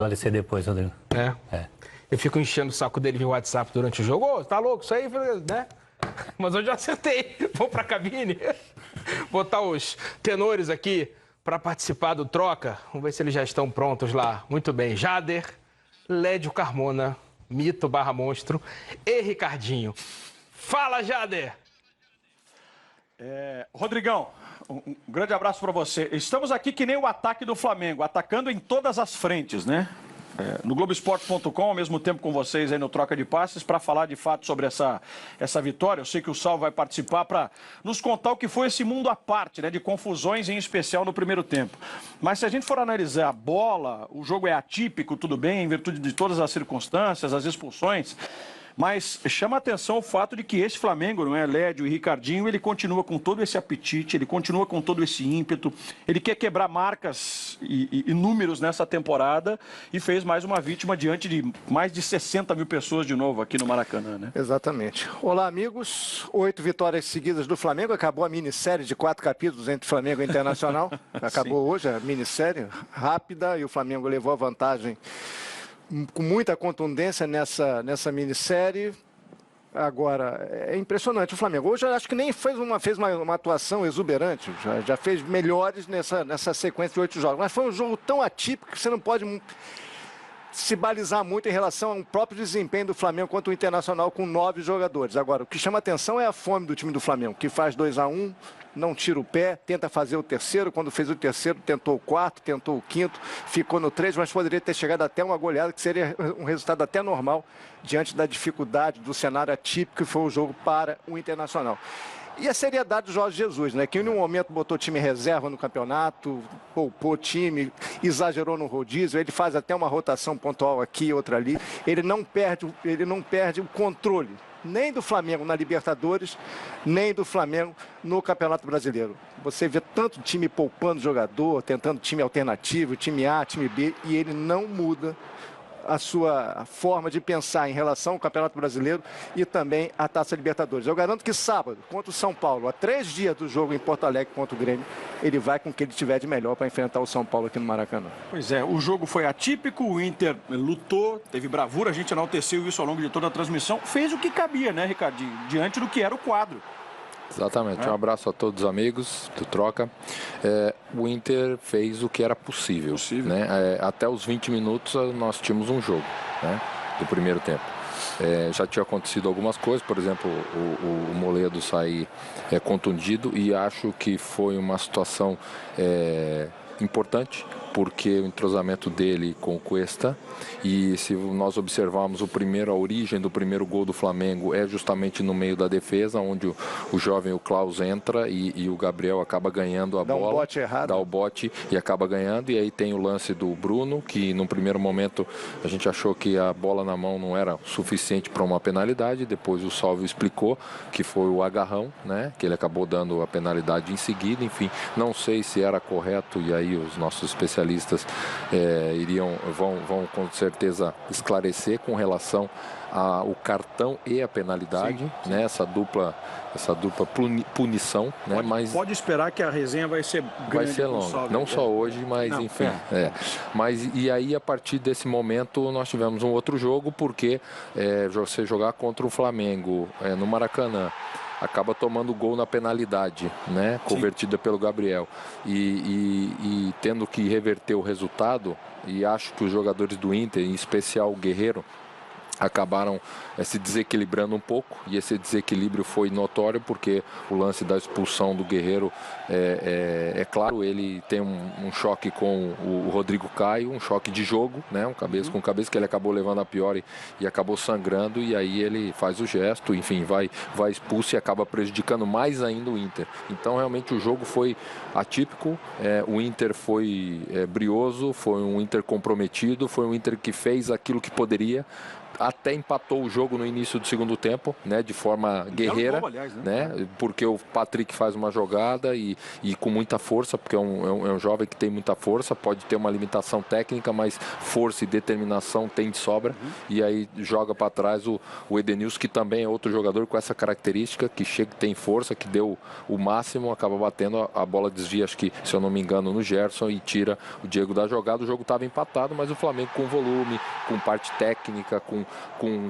esclarecer depois, Rodrigo. Eu fico enchendo o saco dele via WhatsApp durante o jogo. Ô, tá louco? Isso aí, né? Mas eu já acertei. Vou pra cabine. Botar os tenores aqui para participar do troca. Vamos ver se eles já estão prontos lá. Muito bem. Jader, Lédio Carmona, Mito / Monstro e Ricardinho. Fala, Jader! Rodrigão, um grande abraço para você. Estamos aqui que nem o ataque do Flamengo, atacando em todas as frentes, né? No Globoesporte.com, ao mesmo tempo com vocês aí no Troca de Passes, para falar de fato sobre essa vitória. Eu sei que o Sal vai participar para nos contar o que foi esse mundo à parte, né, de confusões, em especial no primeiro tempo. Mas se a gente for analisar a bola, o jogo é atípico, tudo bem, em virtude de todas as circunstâncias, as expulsões. Mas chama a atenção o fato de que esse Flamengo, não é, Lédio e Ricardinho, ele continua com todo esse apetite, ele continua com todo esse ímpeto, ele quer quebrar marcas e números nessa temporada e fez mais uma vítima diante de mais de 60 mil pessoas de novo aqui no Maracanã, né? Exatamente. Olá, amigos. 8 vitórias seguidas do Flamengo. Acabou a minissérie de 4 capítulos entre Flamengo e Internacional. Acabou hoje a minissérie, rápida, e o Flamengo levou a vantagem com muita contundência nessa minissérie. Agora, é impressionante o Flamengo. Hoje eu acho que nem fez uma atuação exuberante, já fez melhores nessa sequência de 8 jogos. Mas foi um jogo tão atípico que você não pode se balizar muito em relação ao próprio desempenho do Flamengo contra o Internacional com 9 jogadores. Agora, o que chama atenção é a fome do time do Flamengo, que faz 2-1, não tira o pé, tenta fazer o terceiro. Quando fez o terceiro, tentou o quarto, tentou o quinto, ficou no 3, mas poderia ter chegado até uma goleada, que seria um resultado até normal, diante da dificuldade do cenário atípico que foi o jogo para o Internacional. E a seriedade do Jorge Jesus, né? Que em um momento botou time reserva no campeonato, poupou time, exagerou no rodízio, ele faz até uma rotação pontual aqui e outra ali. Ele não perde o controle, nem do Flamengo na Libertadores, nem do Flamengo no Campeonato Brasileiro. Você vê tanto time poupando jogador, tentando time alternativo, time A, time B, e ele não muda a sua forma de pensar em relação ao Campeonato Brasileiro e também à Taça Libertadores. Eu garanto que sábado, contra o São Paulo, a 3 dias do jogo em Porto Alegre contra o Grêmio, ele vai com o que ele tiver de melhor para enfrentar o São Paulo aqui no Maracanã. Pois é, o jogo foi atípico, o Inter lutou, teve bravura, a gente enalteceu isso ao longo de toda a transmissão, fez o que cabia, né, Ricardinho, diante do que era o quadro. Exatamente, um abraço a todos os amigos do Troca. O Inter fez o que era possível. Né? Até os 20 minutos nós tínhamos um jogo, né, do primeiro tempo. Já tinha acontecido algumas coisas, por exemplo, o Moledo sair contundido, e acho que foi uma situação importante, porque o entrosamento dele com o Cuesta, e se nós observarmos a origem do primeiro gol do Flamengo é justamente no meio da defesa, onde o jovem, o Klaus, entra e o Gabriel acaba ganhando a bola. Dá um bote errado. Dá o bote e acaba ganhando, e aí tem o lance do Bruno, que no primeiro momento a gente achou que a bola na mão não era suficiente para uma penalidade, depois o Salvio explicou que foi o agarrão, né, que ele acabou dando a penalidade em seguida. Enfim, não sei se era correto, e aí os nossos especialistas vão com certeza esclarecer com relação ao cartão e a penalidade, sim. Né, essa dupla punição, né? Mas pode esperar que a resenha vai ser grande, vai ser longa, não só hoje, mas não, enfim. Mas e aí, a partir desse momento, nós tivemos um outro jogo, porque você jogar contra o Flamengo no Maracanã, acaba tomando gol na penalidade, né, convertida pelo Gabriel, e tendo que reverter o resultado, e acho que os jogadores do Inter, em especial o Guerreiro, acabaram se desequilibrando um pouco, e esse desequilíbrio foi notório, porque o lance da expulsão do Guerreiro é claro, ele tem um choque com o Rodrigo Caio, um choque de jogo, né, um cabeça com cabeça, que ele acabou levando a pior e acabou sangrando, e aí ele faz o gesto, enfim, vai expulso e acaba prejudicando mais ainda o Inter. Então realmente o jogo foi atípico, o Inter foi brioso, foi um Inter comprometido, foi um Inter que fez aquilo que poderia. até empatou o jogo no início do segundo tempo, né, de forma guerreira, gol, aliás, né? porque o Patrick faz uma jogada e com muita força, porque é um jovem que tem muita força, pode ter uma limitação técnica, mas força e determinação tem de sobra, e aí joga para trás o Edenilson, que também é outro jogador com essa característica, que chega, tem força, que deu o máximo, acaba batendo, a bola desvia, acho que, se eu não me engano, no Gerson e tira o Diego da jogada. O jogo estava empatado, mas o Flamengo com volume, com parte técnica, com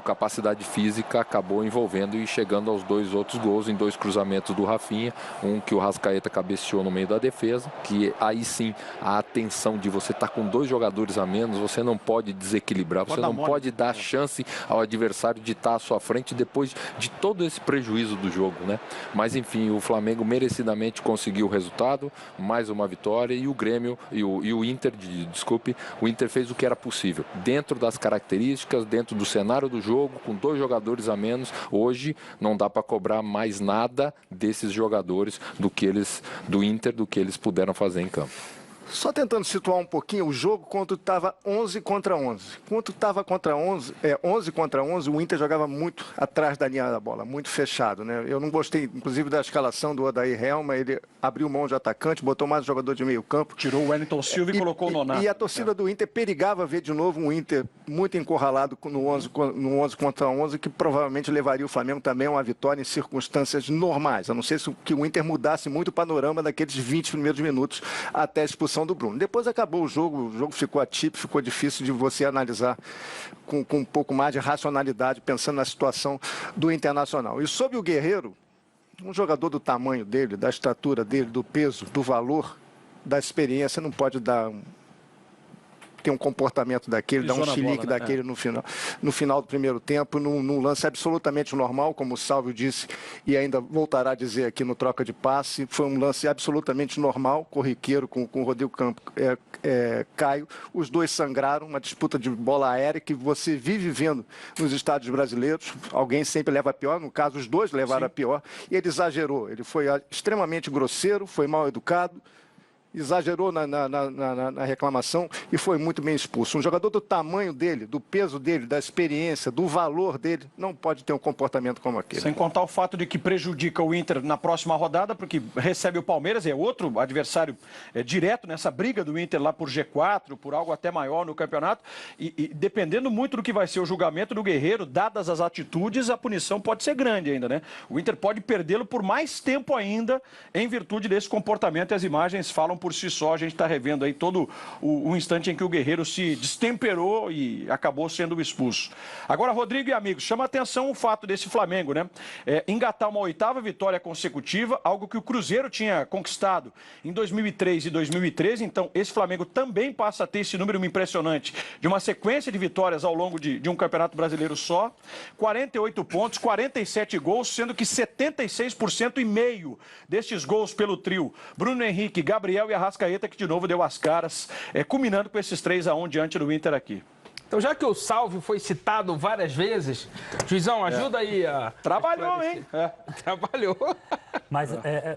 capacidade física, acabou envolvendo e chegando aos 2 outros gols em 2 cruzamentos do Rafinha, um que o Rascaeta cabeceou no meio da defesa, que aí sim a atenção de você estar com 2 jogadores a menos, você não pode desequilibrar, você não pode dar chance ao adversário de estar à sua frente depois de todo esse prejuízo do jogo, né? Mas enfim, o Flamengo merecidamente conseguiu o resultado, mais uma vitória, e o Grêmio e o Inter, desculpe, o Inter fez o que era possível, dentro das características, dentro do cenário do jogo, com 2 jogadores a menos. Hoje não dá para cobrar mais nada desses jogadores do Inter, do que eles puderam fazer em campo. Só tentando situar um pouquinho o jogo, quando estava 11 contra 11. Quando estava 11 contra 11, o Inter jogava muito atrás da linha da bola, muito fechado, né? Eu não gostei, inclusive, da escalação do Odair Helma. Ele abriu mão de atacante, botou mais um jogador de meio campo. Tirou o Wellington Silva e colocou o Nonato. E a torcida do Inter perigava ver de novo um Inter muito encurralado no 11 contra 11, que provavelmente levaria o Flamengo também a uma vitória em circunstâncias normais. A não ser que o Inter mudasse muito o panorama daqueles 20 primeiros minutos até a expulsão do Bruno. Depois acabou o jogo ficou atípico, ficou difícil de você analisar com um pouco mais de racionalidade, pensando na situação do Internacional. E sobre o Guerreiro, um jogador do tamanho dele, da estatura dele, do peso, do valor, da experiência, não pode ter um comportamento daquele, dar um chilique daquele no final do primeiro tempo, num lance absolutamente normal, como o Sálvio disse e ainda voltará a dizer aqui no troca de passe. Foi um lance absolutamente normal, corriqueiro, com o Rodrigo Caio. Os 2 sangraram, uma disputa de bola aérea que você vive vendo nos estádios brasileiros. Alguém sempre leva a pior, no caso os 2 levaram a pior, e ele exagerou. Ele foi extremamente grosseiro, foi mal educado, exagerou na reclamação e foi muito bem expulso. Um jogador do tamanho dele, do peso dele, da experiência, do valor dele, não pode ter um comportamento como aquele. Sem contar o fato de que prejudica o Inter na próxima rodada, porque recebe o Palmeiras, é outro adversário direto nessa briga do Inter lá por G4, por algo até maior no campeonato, e dependendo muito do que vai ser o julgamento do Guerreiro, dadas as atitudes, a punição pode ser grande ainda, né? O Inter pode perdê-lo por mais tempo ainda, em virtude desse comportamento, e as imagens falam por si só. A gente está revendo aí todo o instante em que o Guerreiro se destemperou e acabou sendo expulso. Agora, Rodrigo e amigos, chama a atenção o fato desse Flamengo, né? Engatar uma 8ª vitória consecutiva, algo que o Cruzeiro tinha conquistado em 2003 e 2013. Então, esse Flamengo também passa a ter esse número impressionante de uma sequência de vitórias ao longo de um campeonato brasileiro só. 48 pontos, 47 gols, sendo que 76% e meio destes gols pelo trio Bruno Henrique, Gabriel e Arrascaeta, que de novo deu as caras, culminando com esses 3-1 diante do Inter aqui. Então, já que o Sálvio foi citado várias vezes, Juizão, ajuda aí a... Trabalhou, hein? Trabalhou. Mas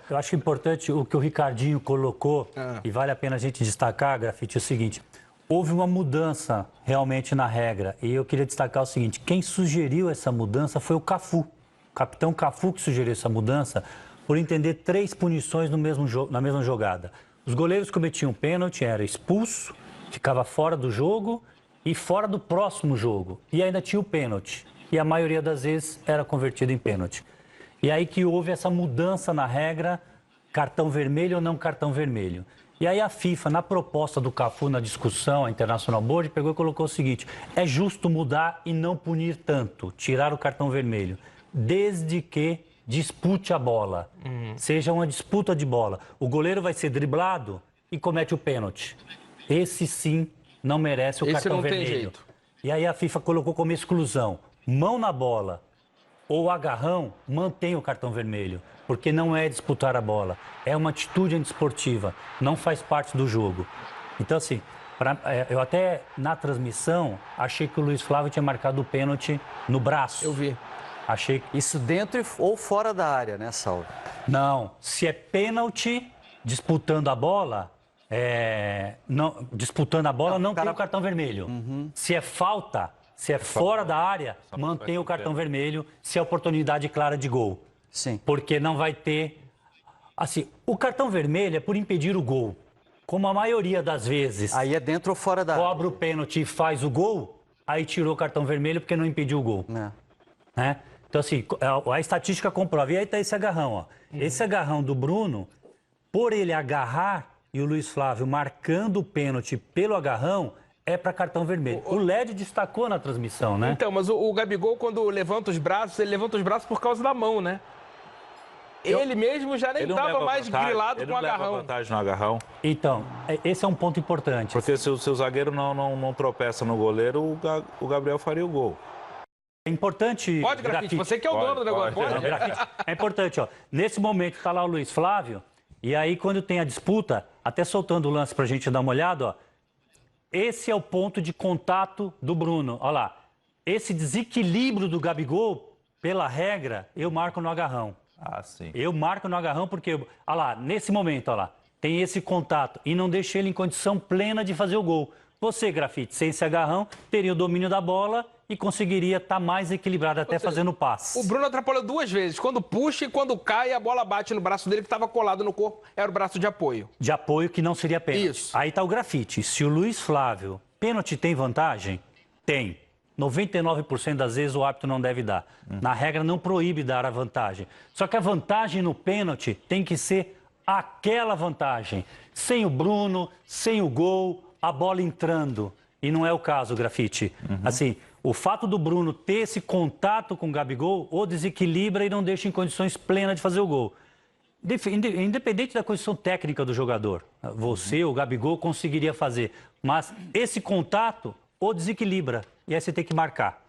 eu acho importante o que o Ricardinho colocou, e vale a pena a gente destacar, Grafite, é o seguinte: houve uma mudança realmente na regra, e eu queria destacar o seguinte: quem sugeriu essa mudança foi o Cafu, o capitão Cafu, que sugeriu essa mudança, por entender 3 punições na mesma jogada. Os goleiros cometiam pênalti, era expulso, ficava fora do jogo e fora do próximo jogo. E ainda tinha o pênalti. E a maioria das vezes era convertido em pênalti. E aí que houve essa mudança na regra, cartão vermelho ou não cartão vermelho. E aí a FIFA, na proposta do Cafu, na discussão, a International Board, pegou e colocou o seguinte: é justo mudar e não punir tanto, tirar o cartão vermelho, desde que dispute a bola, seja uma disputa de bola. O goleiro vai ser driblado e comete o pênalti. Esse sim não merece o cartão vermelho. Tem jeito. E aí a FIFA colocou como exclusão: mão na bola ou agarrão, mantém o cartão vermelho, porque não é disputar a bola, é uma atitude antiesportiva, não faz parte do jogo. Então, assim, eu até na transmissão achei que o Luiz Flávio tinha marcado o pênalti no braço. Eu vi. Achei. Isso dentro ou fora da área, né, Saulo? Não. Se é pênalti, disputando a bola, não tem o cartão vermelho. Se é falta, Se é fora da área, mantém o cartão vermelho, se é oportunidade clara de gol. Sim. Porque não vai ter... Assim, o cartão vermelho é por impedir o gol. Como a maioria das vezes Aí é dentro ou fora da área. cobra o pênalti e faz o gol, aí tirou o cartão vermelho porque não impediu o gol. É. Né? Então, assim, a estatística comprova. E aí tá esse agarrão, ó. Esse agarrão do Bruno, por ele agarrar e o Luiz Flávio marcando o pênalti pelo agarrão, é para cartão vermelho. O Lédio destacou na transmissão, né? Então, mas o Gabigol, quando levanta os braços, ele levanta os braços por causa da mão, né? Ele mesmo já nem estava mais grilado com o agarrão. Ele não leva vantagem no agarrão. Então, esse é um ponto importante. Porque se o seu zagueiro não tropeça no goleiro, o Gabriel faria o gol. É importante... Pode, Grafite, você que é o dono do negócio. pode. Não, Grafite, é importante, ó. Nesse momento está lá o Luiz Flávio, e aí quando tem a disputa, até soltando o lance para a gente dar uma olhada, ó. Esse é o ponto de contato do Bruno. Olha lá. Esse desequilíbrio do Gabigol, pela regra, eu marco no agarrão. Ah, sim. Eu marco no agarrão porque, olha lá, nesse momento, olha lá, tem esse contato e não deixa ele em condição plena de fazer o gol. Você, Grafite, sem esse agarrão, teria o domínio da bola e conseguiria estar mais equilibrado, até fazendo passe. O Bruno atrapalhou duas vezes. Quando puxa e quando cai, a bola bate no braço dele que estava colado no corpo. Era o braço de apoio. De apoio que não seria pênalti. Isso. Aí está o Grafite. Se o Luiz Flávio, pênalti tem vantagem? Tem. 99% das vezes o árbitro não deve dar. Na regra não proíbe dar a vantagem. Só que a vantagem no pênalti tem que ser aquela vantagem. Sem o Bruno, sem o gol, a bola entrando. E não é o caso, Grafite. Assim, o fato do Bruno ter esse contato com o Gabigol o desequilibra e não deixa em condições plenas de fazer o gol. Independente da condição técnica do jogador, você, o Gabigol, conseguiria fazer. Mas esse contato o desequilibra. E aí você tem que marcar.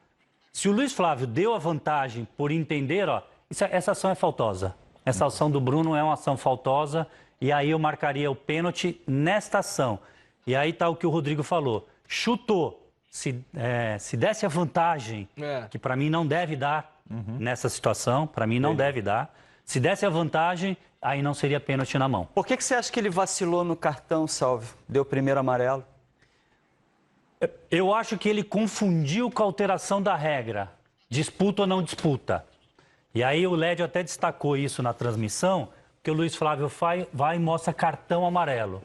Se o Luiz Flávio deu a vantagem por entender, ó, essa ação é faltosa. Essa ação do Bruno é uma ação faltosa. E aí eu marcaria o pênalti nesta ação. E aí tá o que o Rodrigo falou. Chutou. Se desse a vantagem, que para mim não deve dar nessa situação, para mim não deve dar. Se desse a vantagem, aí não seria pênalti na mão. Por que você acha que ele vacilou no cartão, Salvio? Deu o primeiro amarelo? Eu acho que ele confundiu com a alteração da regra. Disputa ou não disputa. E aí o Lédio até destacou isso na transmissão, que o Luiz Flávio vai e mostra cartão amarelo.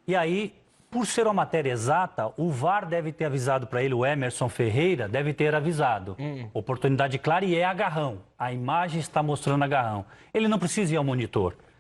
E aí, por ser uma matéria exata, o VAR deve ter avisado para ele, o Emerson Ferreira deve ter avisado. Oportunidade clara e é agarrão. A imagem está mostrando agarrão. Ele não precisa ir ao monitor.